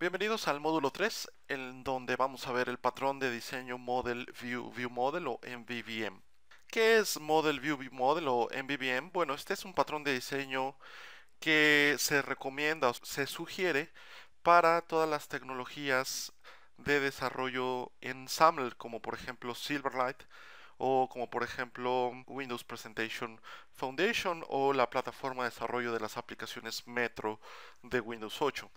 Bienvenidos al módulo 3, en donde vamos a ver el patrón de diseño Model View View Model o MVVM. ¿Qué es Model View View Model o MVVM? Bueno, este es un patrón de diseño que se recomienda o se sugiere para todas las tecnologías de desarrollo en SAML, como por ejemplo Silverlight o como por ejemplo Windows Presentation Foundation o la plataforma de desarrollo de las aplicaciones Metro de Windows 8,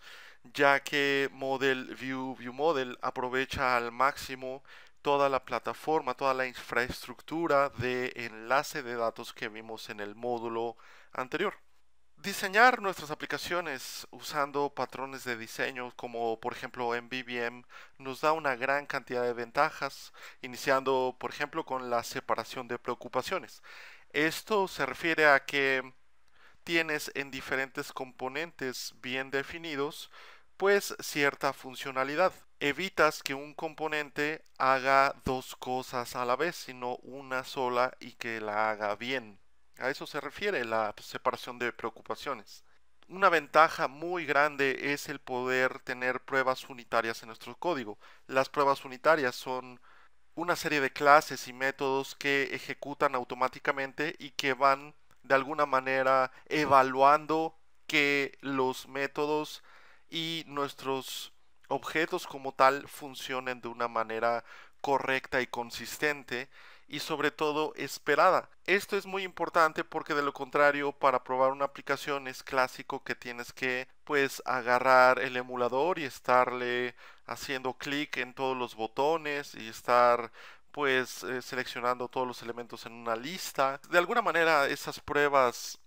ya que Model View View Model aprovecha al máximo toda la plataforma, toda la infraestructura de enlace de datos que vimos en el módulo anterior. Diseñar nuestras aplicaciones usando patrones de diseño como por ejemplo MVVM nos da una gran cantidad de ventajas, iniciando por ejemplo con la separación de preocupaciones. Esto se refiere a que tienes en diferentes componentes bien definidos pues cierta funcionalidad. Evitas que un componente haga dos cosas a la vez, sino una sola y que la haga bien. A eso se refiere la separación de preocupaciones. Una ventaja muy grande es el poder tener pruebas unitarias en nuestro código. Las pruebas unitarias son una serie de clases y métodos que ejecutan automáticamente y que van de alguna manera evaluando que los métodos y nuestros objetos como tal funcionen de una manera correcta y consistente y sobre todo esperada. Esto es muy importante porque de lo contrario para probar una aplicación es clásico que tienes que pues agarrar el emulador y estarle haciendo clic en todos los botones y estar pues seleccionando todos los elementos en una lista. De alguna manera esas pruebas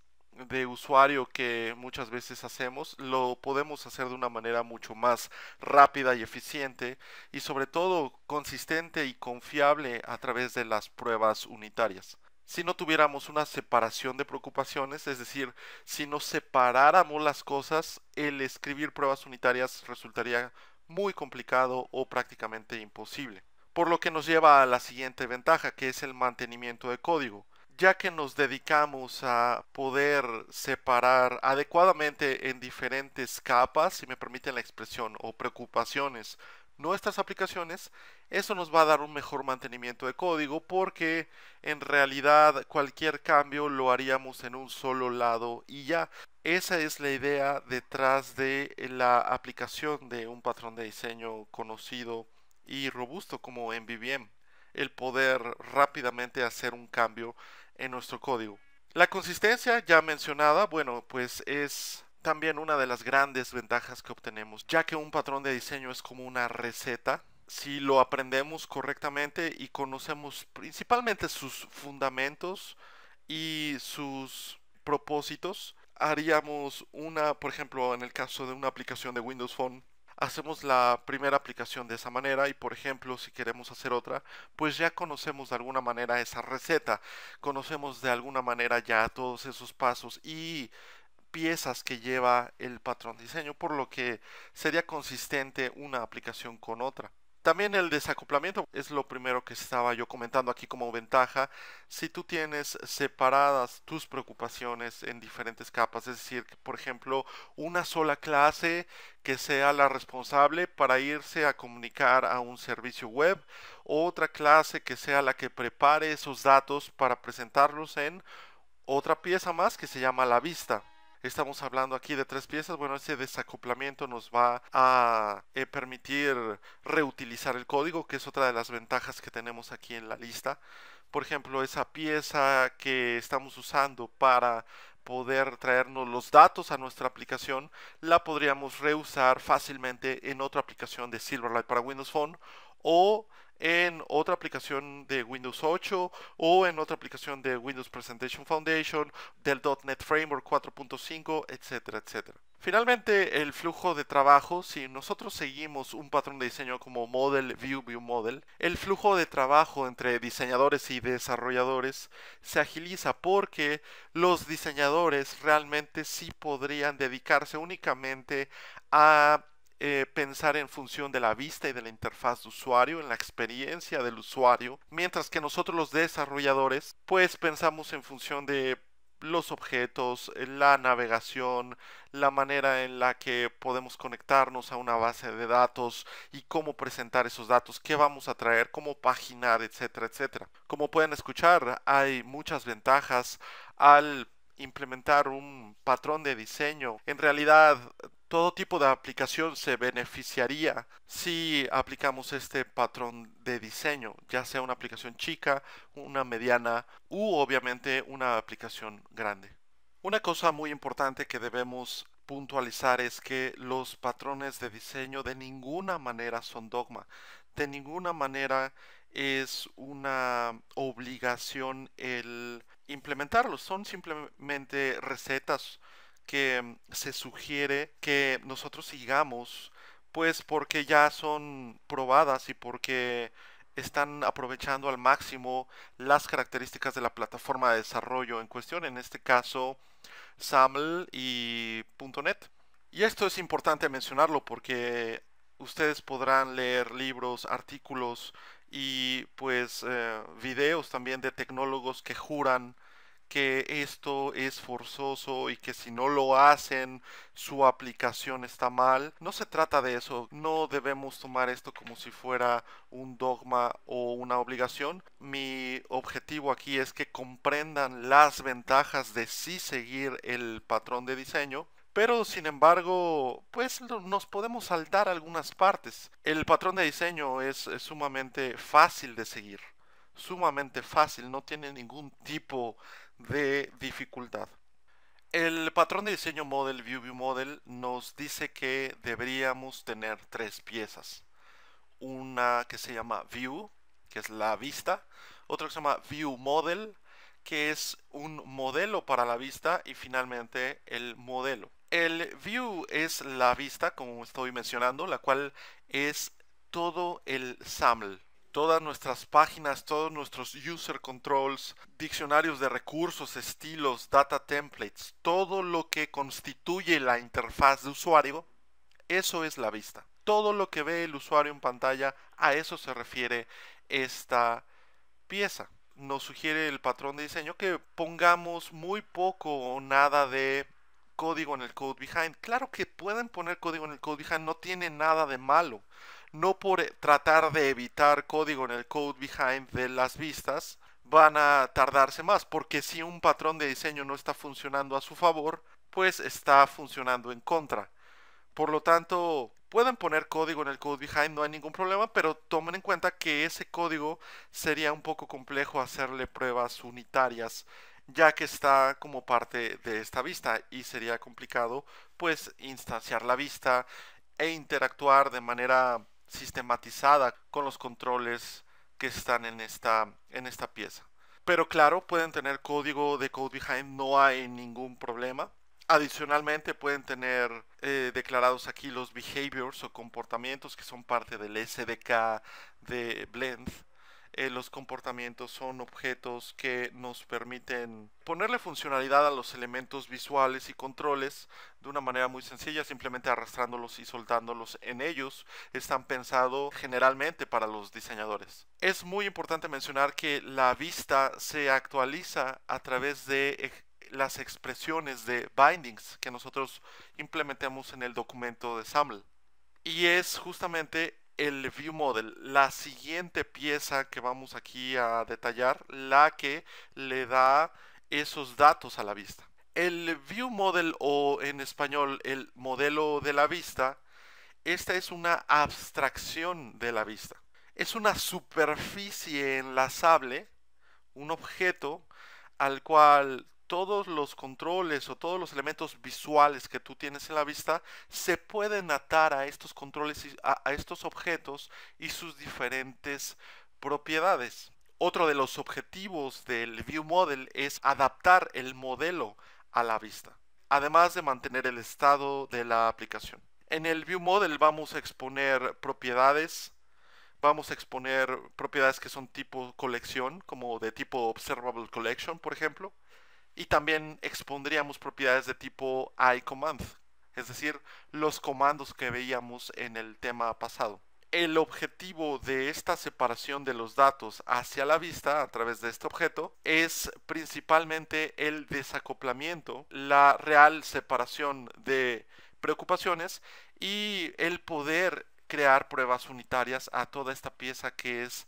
de usuario que muchas veces hacemos lo podemos hacer de una manera mucho más rápida y eficiente y sobre todo consistente y confiable a través de las pruebas unitarias. Si no tuviéramos una separación de preocupaciones, es decir, si no separáramos las cosas, el escribir pruebas unitarias resultaría muy complicado o prácticamente imposible. Por lo que nos lleva a la siguiente ventaja, que es el mantenimiento de código. Ya que nos dedicamos a poder separar adecuadamente en diferentes capas, si me permiten la expresión, o preocupaciones, nuestras aplicaciones, eso nos va a dar un mejor mantenimiento de código porque en realidad cualquier cambio lo haríamos en un solo lado y ya. Esa es la idea detrás de la aplicación de un patrón de diseño conocido y robusto como MVVM, el poder rápidamente hacer un cambio en nuestro código. La consistencia ya mencionada, bueno, pues es también una de las grandes ventajas que obtenemos, ya que un patrón de diseño es como una receta. Si lo aprendemos correctamente y conocemos principalmente sus fundamentos y sus propósitos, haríamos una, por ejemplo, en el caso de una aplicación de Windows Phone, hacemos la primera aplicación de esa manera y por ejemplo si queremos hacer otra pues ya conocemos de alguna manera esa receta, conocemos de alguna manera ya todos esos pasos y piezas que lleva el patrón de diseño, por lo que sería consistente una aplicación con otra. También el desacoplamiento es lo primero que estaba yo comentando aquí como ventaja. Si tú tienes separadas tus preocupaciones en diferentes capas, es decir, que, por ejemplo, una sola clase que sea la responsable para irse a comunicar a un servicio web, otra clase que sea la que prepare esos datos para presentarlos en otra pieza más que se llama la vista. Estamos hablando aquí de tres piezas. Bueno, ese desacoplamiento nos va a permitir reutilizar el código, que es otra de las ventajas que tenemos aquí en la lista. Por ejemplo, esa pieza que estamos usando para poder traernos los datos a nuestra aplicación, la podríamos reusar fácilmente en otra aplicación de Silverlight para Windows Phone o en otra aplicación de Windows 8 o en otra aplicación de Windows Presentation Foundation, del .NET Framework 4.5, etcétera, etcétera. Finalmente, el flujo de trabajo, si nosotros seguimos un patrón de diseño como Model View View Model, el flujo de trabajo entre diseñadores y desarrolladores se agiliza porque los diseñadores realmente sí podrían dedicarse únicamente a pensar en función de la vista y de la interfaz de usuario, en la experiencia del usuario, mientras que nosotros los desarrolladores pues pensamos en función de los objetos, la navegación, la manera en la que podemos conectarnos a una base de datos y cómo presentar esos datos, qué vamos a traer, cómo paginar, etcétera, etcétera. Como pueden escuchar, hay muchas ventajas al implementar un patrón de diseño. En realidad, todo tipo de aplicación se beneficiaría si aplicamos este patrón de diseño, ya sea una aplicación chica, una mediana u obviamente una aplicación grande. Una cosa muy importante que debemos puntualizar es que los patrones de diseño de ninguna manera son dogma, de ninguna manera es una obligación el implementarlos, son simplemente recetas que se sugiere que nosotros sigamos, pues porque ya son probadas y porque están aprovechando al máximo las características de la plataforma de desarrollo en cuestión, en este caso SAML y .NET. Y esto es importante mencionarlo porque ustedes podrán leer libros, artículos y pues videos también de tecnólogos que juran que esto es forzoso y que si no lo hacen su aplicación está mal. No se trata de eso, no debemos tomar esto como si fuera un dogma o una obligación. Mi objetivo aquí es que comprendan las ventajas de sí seguir el patrón de diseño, pero sin embargo, pues nos podemos saltar algunas partes. El patrón de diseño es sumamente fácil de seguir, sumamente fácil, no tiene ningún tipo de dificultad. El patrón de diseño Model View Model nos dice que deberíamos tener tres piezas. Una que se llama View, que es la vista. Otra que se llama View Model, que es un modelo para la vista. Y finalmente el modelo. El View es la vista, como estoy mencionando, la cual es todo el SAML, todas nuestras páginas, todos nuestros user controls, diccionarios de recursos, estilos, data templates, todo lo que constituye la interfaz de usuario, eso es la vista. Todo lo que ve el usuario en pantalla, a eso se refiere esta pieza. Nos sugiere el patrón de diseño que pongamos muy poco o nada de código en el code behind. Claro que pueden poner código en el code behind, no tiene nada de malo. No por tratar de evitar código en el code behind de las vistas van a tardarse más, porque si un patrón de diseño no está funcionando a su favor, pues está funcionando en contra. Por lo tanto, pueden poner código en el code behind, no hay ningún problema, pero tomen en cuenta que ese código sería un poco complejo hacerle pruebas unitarias, ya que está como parte de esta vista y sería complicado pues instanciar la vista e interactuar de manera sistematizada con los controles que están en esta pieza. Pero claro, pueden tener código de code behind, no hay ningún problema. Adicionalmente pueden tener declarados aquí los behaviors o comportamientos que son parte del SDK de Blend. Los comportamientos son objetos que nos permiten ponerle funcionalidad a los elementos visuales y controles de una manera muy sencilla, simplemente arrastrándolos y soltándolos en ellos. Están pensados generalmente para los diseñadores. Es muy importante mencionar que la vista se actualiza a través de las expresiones de bindings que nosotros implementemos en el documento de SAML. Y es justamente el View Model, la siguiente pieza que vamos aquí a detallar, la que le da esos datos a la vista. El View Model, o en español el modelo de la vista, esta es una abstracción de la vista. Es una superficie enlazable, un objeto al cual todos los controles o todos los elementos visuales que tú tienes en la vista se pueden atar a estos controles, a estos objetos y sus diferentes propiedades. Otro de los objetivos del View Model es adaptar el modelo a la vista, además de mantener el estado de la aplicación. En el View Model vamos a exponer propiedades. Vamos a exponer propiedades que son tipo colección, como de tipo Observable Collection, por ejemplo. Y también expondríamos propiedades de tipo iCommand, es decir, los comandos que veíamos en el tema pasado. El objetivo de esta separación de los datos hacia la vista a través de este objeto es principalmente el desacoplamiento, la real separación de preocupaciones y el poder crear pruebas unitarias a toda esta pieza que es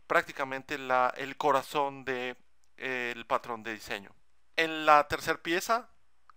prácticamente el corazón del patrón de diseño. En la tercera pieza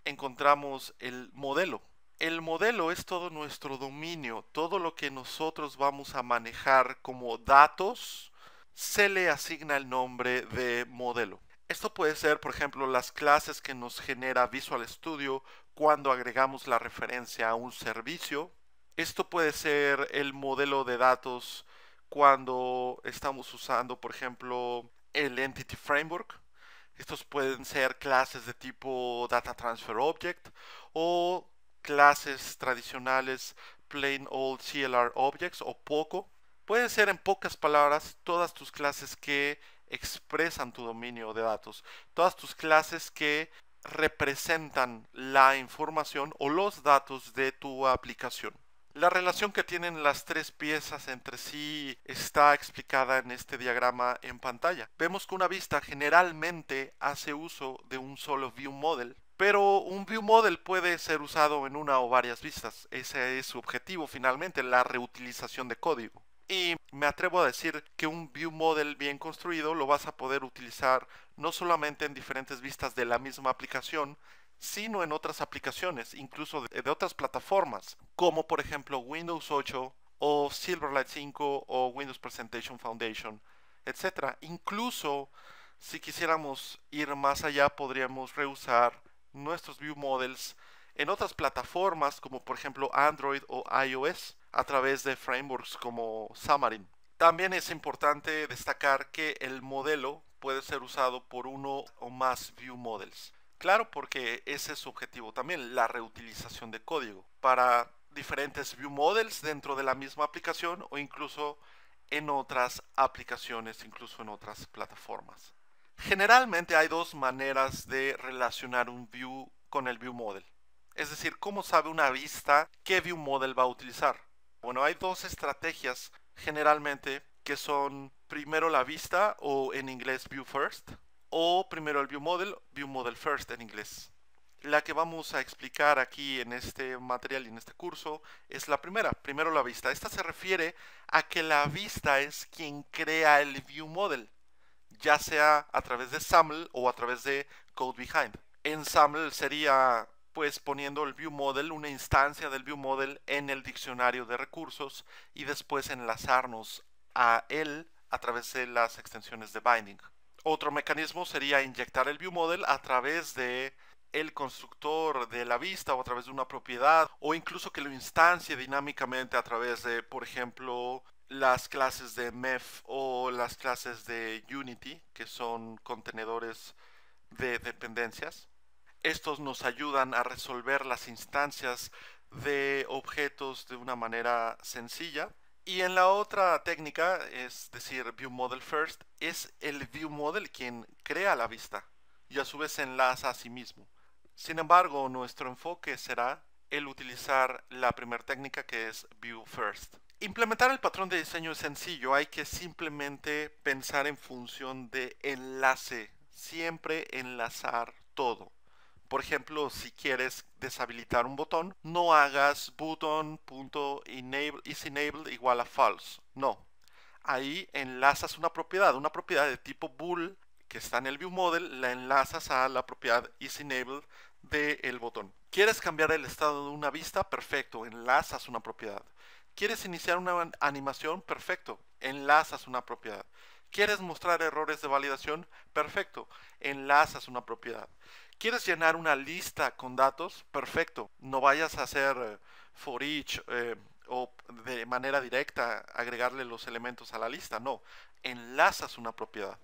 encontramos el modelo. El modelo es todo nuestro dominio, todo lo que nosotros vamos a manejar como datos, se le asigna el nombre de modelo. Esto puede ser, por ejemplo, las clases que nos genera Visual Studio cuando agregamos la referencia a un servicio. Esto puede ser el modelo de datos cuando estamos usando, por ejemplo, el Entity Framework. Estos pueden ser clases de tipo Data Transfer Object o clases tradicionales Plain Old CLR Objects o POCO. Pueden ser, en pocas palabras, todas tus clases que expresan tu dominio de datos, todas tus clases que representan la información o los datos de tu aplicación. La relación que tienen las tres piezas entre sí está explicada en este diagrama en pantalla. Vemos que una vista generalmente hace uso de un solo view model, pero un view model puede ser usado en una o varias vistas. Ese es su objetivo finalmente, la reutilización de código. Y me atrevo a decir que un view model bien construido lo vas a poder utilizar no solamente en diferentes vistas de la misma aplicación, sino en otras aplicaciones, incluso de otras plataformas, como por ejemplo Windows 8 o Silverlight 5 o Windows Presentation Foundation, etc. Incluso si quisiéramos ir más allá, podríamos reusar nuestros view models en otras plataformas como por ejemplo Android o iOS a través de frameworks como Xamarin. También es importante destacar que el modelo puede ser usado por uno o más view models. Claro, porque ese es su objetivo también, la reutilización de código para diferentes view models dentro de la misma aplicación o incluso en otras aplicaciones, incluso en otras plataformas. Generalmente hay dos maneras de relacionar un view con el view model. Es decir, ¿cómo sabe una vista qué view model va a utilizar? Bueno, hay dos estrategias generalmente que son primero la vista o en inglés view first o primero el view model first en inglés. La que vamos a explicar aquí en este material y en este curso es la primera, primero la vista. Esta se refiere a que la vista es quien crea el view model, ya sea a través de SAML o a través de Code Behind. En SAML sería pues poniendo el view model, una instancia del view model en el diccionario de recursos y después enlazarnos a él a través de las extensiones de binding. Otro mecanismo sería inyectar el view model a través de el constructor de la vista o a través de una propiedad o incluso que lo instancie dinámicamente a través de, por ejemplo, las clases de MEF o las clases de Unity, que son contenedores de dependencias. Estos nos ayudan a resolver las instancias de objetos de una manera sencilla. Y en la otra técnica, es decir, View Model First, es el View Model quien crea la vista y a su vez se enlaza a sí mismo. Sin embargo, nuestro enfoque será el utilizar la primera técnica que es View First. Implementar el patrón de diseño es sencillo, hay que simplemente pensar en función de enlace, siempre enlazar todo. Por ejemplo, si quieres deshabilitar un botón, no hagas button.isEnable igual a false. No. Ahí enlazas una propiedad de tipo bool que está en el view model, la enlazas a la propiedad isEnable del botón. ¿Quieres cambiar el estado de una vista? Perfecto, enlazas una propiedad. ¿Quieres iniciar una animación? Perfecto, enlazas una propiedad. ¿Quieres mostrar errores de validación? Perfecto, enlazas una propiedad. ¿Quieres llenar una lista con datos? Perfecto. No vayas a hacer for each o de manera directa agregarle los elementos a la lista. No, enlazas una propiedad.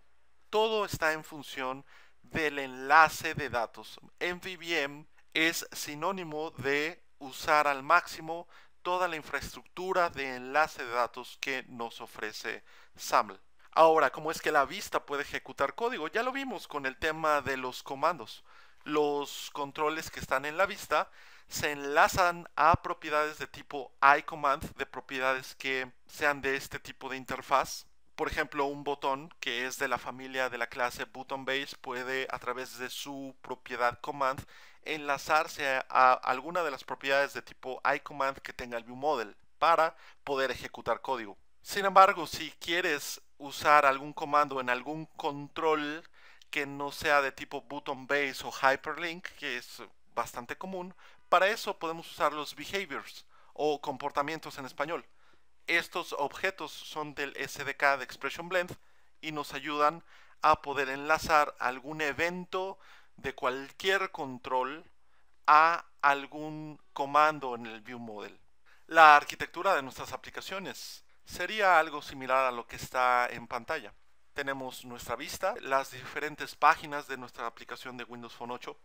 Todo está en función del enlace de datos. MVVM es sinónimo de usar al máximo toda la infraestructura de enlace de datos que nos ofrece SAML. Ahora, ¿cómo es que la vista puede ejecutar código? Ya lo vimos con el tema de los comandos. Los controles que están en la vista se enlazan a propiedades de tipo iCommand, de propiedades que sean de este tipo de interfaz. Por ejemplo, un botón que es de la familia de la clase ButtonBase puede, a través de su propiedad command, enlazarse a alguna de las propiedades de tipo iCommand que tenga el ViewModel para poder ejecutar código. Sin embargo, si quieres usar algún comando en algún control que no sea de tipo ButtonBase o Hyperlink, que es bastante común, para eso podemos usar los behaviors o comportamientos en español. Estos objetos son del SDK de Expression Blend y nos ayudan a poder enlazar algún evento de cualquier control a algún comando en el ViewModel. La arquitectura de nuestras aplicaciones sería algo similar a lo que está en pantalla. Tenemos nuestra vista, las diferentes páginas de nuestra aplicación de Windows Phone 8,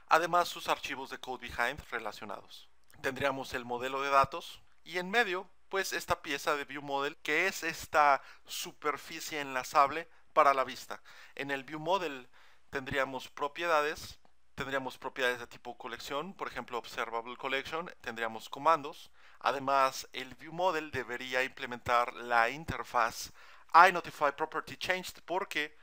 además sus archivos de code behind relacionados. Tendríamos el modelo de datos y en medio, pues esta pieza de ViewModel que es esta superficie enlazable para la vista. En el ViewModel tendríamos propiedades de tipo colección, por ejemplo Observable Collection, tendríamos comandos. Además, el ViewModel debería implementar la interfaz iNotifyPropertyChanged porque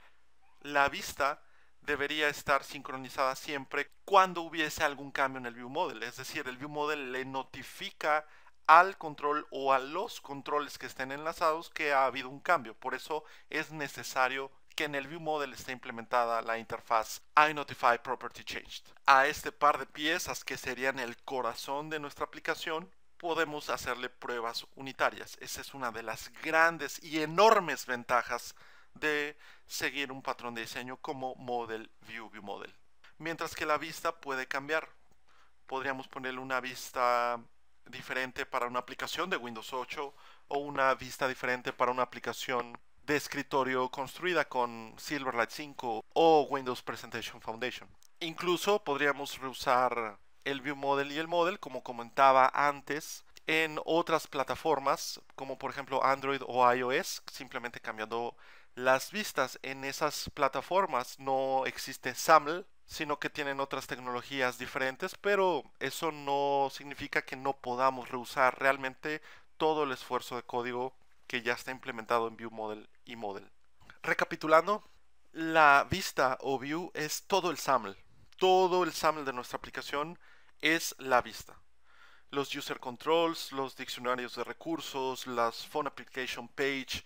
la vista debería estar sincronizada siempre cuando hubiese algún cambio en el ViewModel. Es decir, el ViewModel le notifica al control o a los controles que estén enlazados que ha habido un cambio. Por eso es necesario que en el ViewModel esté implementada la interfaz iNotifyPropertyChanged. A este par de piezas que serían el corazón de nuestra aplicación podemos hacerle pruebas unitarias. Esa es una de las grandes y enormes ventajas de seguir un patrón de diseño como Model View ViewModel. Mientras que la vista puede cambiar. Podríamos ponerle una vista diferente para una aplicación de Windows 8 o una vista diferente para una aplicación de escritorio construida con Silverlight 5 o Windows Presentation Foundation. Incluso podríamos reusar el ViewModel y el Model, como comentaba antes, en otras plataformas, como por ejemplo Android o iOS, simplemente cambiando las vistas. En esas plataformas no existe SAML, sino que tienen otras tecnologías diferentes, pero eso no significa que no podamos reusar realmente todo el esfuerzo de código que ya está implementado en ViewModel y Model. Recapitulando, la vista o view es todo el SAML. Todo el SAML de nuestra aplicación es la vista. Los user controls, los diccionarios de recursos, las phone application page,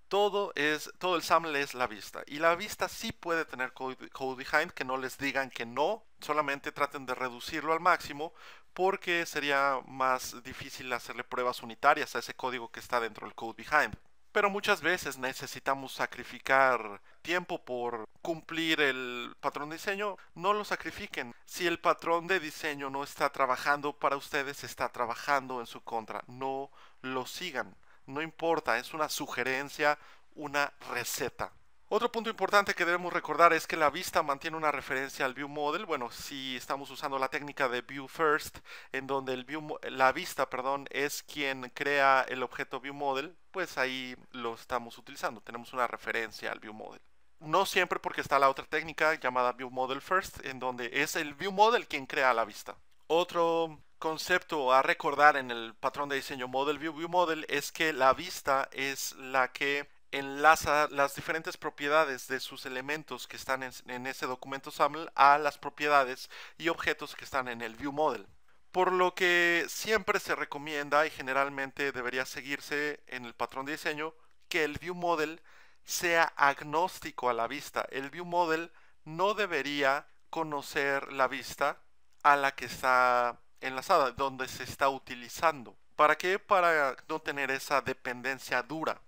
todo el SAML es la vista. Y la vista sí puede tener code behind, que no les digan que no, solamente traten de reducirlo al máximo porque sería más difícil hacerle pruebas unitarias a ese código que está dentro del code behind. Pero muchas veces necesitamos sacrificar tiempo por cumplir el patrón de diseño. No lo sacrifiquen. Si el patrón de diseño no está trabajando para ustedes, está trabajando en su contra. No lo sigan. No importa, es una sugerencia, una receta. Otro punto importante que debemos recordar es que la vista mantiene una referencia al ViewModel. Bueno, si estamos usando la técnica de View First, en donde la vista, es quien crea el objeto ViewModel, pues ahí lo estamos utilizando. Tenemos una referencia al ViewModel. No siempre, porque está la otra técnica llamada ViewModel First, en donde es el ViewModel quien crea la vista. Otro concepto a recordar en el patrón de diseño Model View ViewModel es que la vista es la que enlaza las diferentes propiedades de sus elementos que están en ese documento SAML a las propiedades y objetos que están en el ViewModel. Por lo que siempre se recomienda y generalmente debería seguirse en el patrón de diseño que el ViewModel sea agnóstico a la vista. El ViewModel no debería conocer la vista a la que está enlazada, donde se está utilizando. ¿Para qué? Para no tener esa dependencia dura,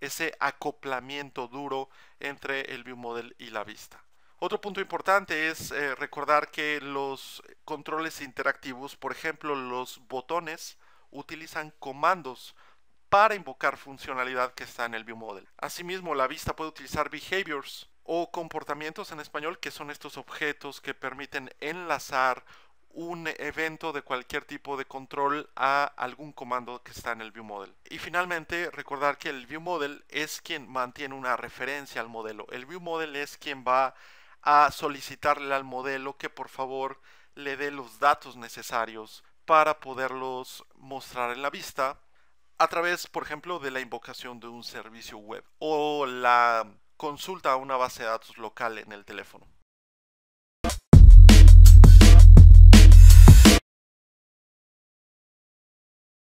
ese acoplamiento duro entre el ViewModel y la vista. Otro punto importante es recordar que los controles interactivos, por ejemplo los botones, utilizan comandos para invocar funcionalidad que está en el ViewModel. Asimismo, la vista puede utilizar behaviors o comportamientos en español, que son estos objetos que permiten enlazar un evento de cualquier tipo de control a algún comando que está en el ViewModel. Y finalmente, recordar que el ViewModel es quien mantiene una referencia al modelo. El ViewModel es quien va a solicitarle al modelo que por favor le dé los datos necesarios para poderlos mostrar en la vista a través, por ejemplo, de la invocación de un servicio web o la consulta a una base de datos local en el teléfono.